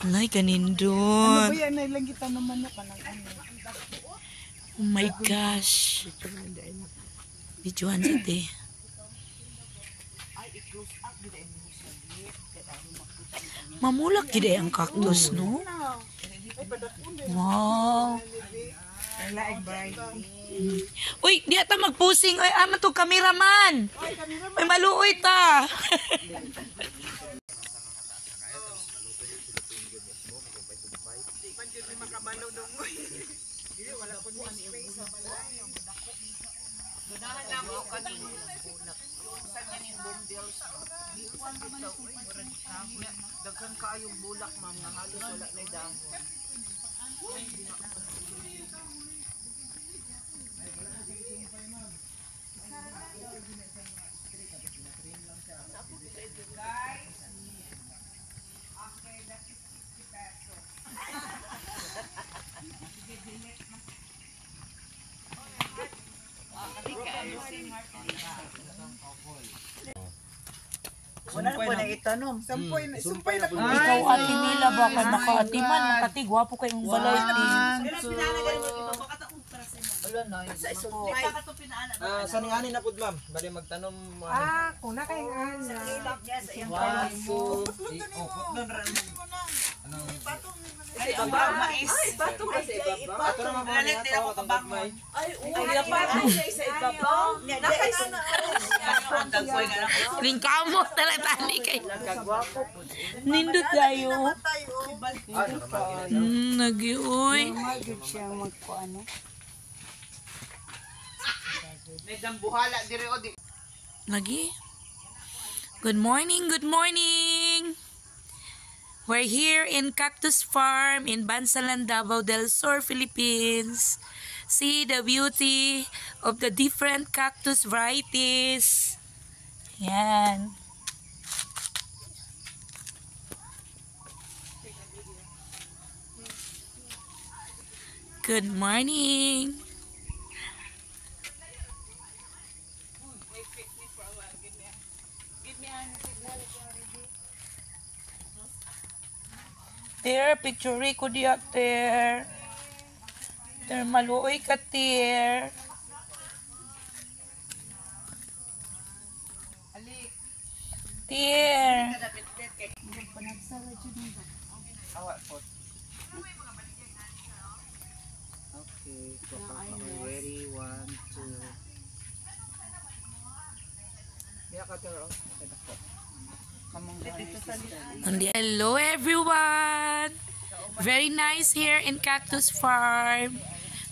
Alay, Ano kanindot. ba yan? Nailang kita naman na kanang ano. Oh my gosh. Videohan sa te. Mamulak gid ang cactus, no? Wow. Uy, di ata magpusing. Uy, aman to cameraman. Uy, maluoy ta. Daghan kaayong bulak, ma'am, nga halos wala na dahon. Wala na po na itanom. Sampoy na po. Ikaw ati nila ba kay makaatiman, makatigwapo kayong balay ti. Saninganin na pud ma'am. Bali magtanom. Kung na kayong ana. Mais. Bato kasi ibabaw. Ato naman po niya ito. Katambagmay. Lingkamo tala tani kay. Nindot kayo. Nagiuy. May dambuhala dire o di. Lagi. Good morning, good morning. We're here in Cactus Farm in Bansalan, Davao del Sur, Philippines. See the beauty of the different cactus varieties. Yan. Good morning. Ter, picture ko diya, ter. Ter, maluoy ka, ter. Ter. Okay. Ready, 1, 2. Diya ka tero. Hello everyone! Very nice here in Cactus Farm,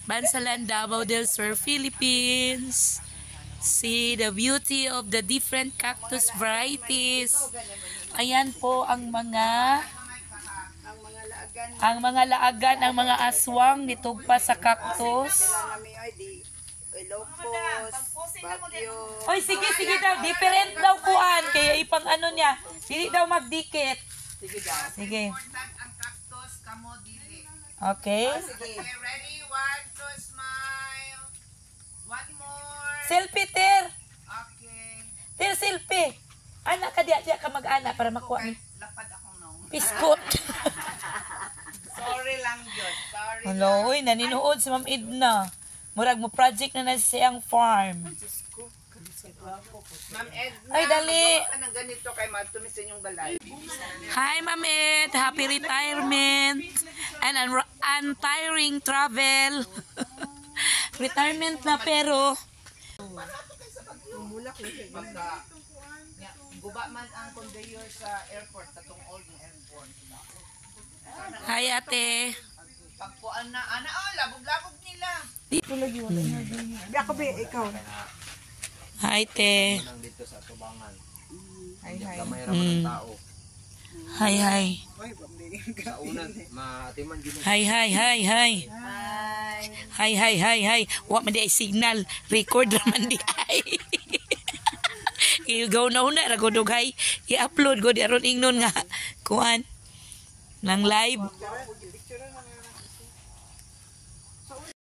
Bansalan, Davao del Sur, Philippines. See the beauty of the different cactus varieties. Ayan po ang mga laagan, ang mga aswang nitugpa sa cactus. Oy, sige daw, different daw kuan kaya ipang ano niya. Dili daw magdikit. Sige daw. Sige. Ang cactus kamo dili. Okay. Okay, ready? 1, 2, smile. One more. Selfie, Ter. Okay. Ter, selfie. Anak ka diya ka mag-ana para makuha ni Lapad akong nong. piskot. Sorry lang yun. Sorry. Hello, uy, naninuod si Ma'am Edna. Murag mo project na siyang farm. Ma'am Edna. Ay, dali. Ka ng ganito kay matumis inyong balay. Hi, Ma'am Ed. Happy retirement. And untiring travel. Retirement na pero. Pagka guba man ang conveyor sa airport, katong old airport. Hi, ate. Pagpuan na, labog-labog nila. Ako ba, ikaw? Hi, te. Dito sa tubangan. Hi. Kamay raman ng tao. Hi. Sa unan, maatiman din. Hi. Hi. Wa man di ay signal. Record raman di ay. Igaw na una, ragodog hay. I-upload ko di aron ingnon nga. Kuan. Nang live.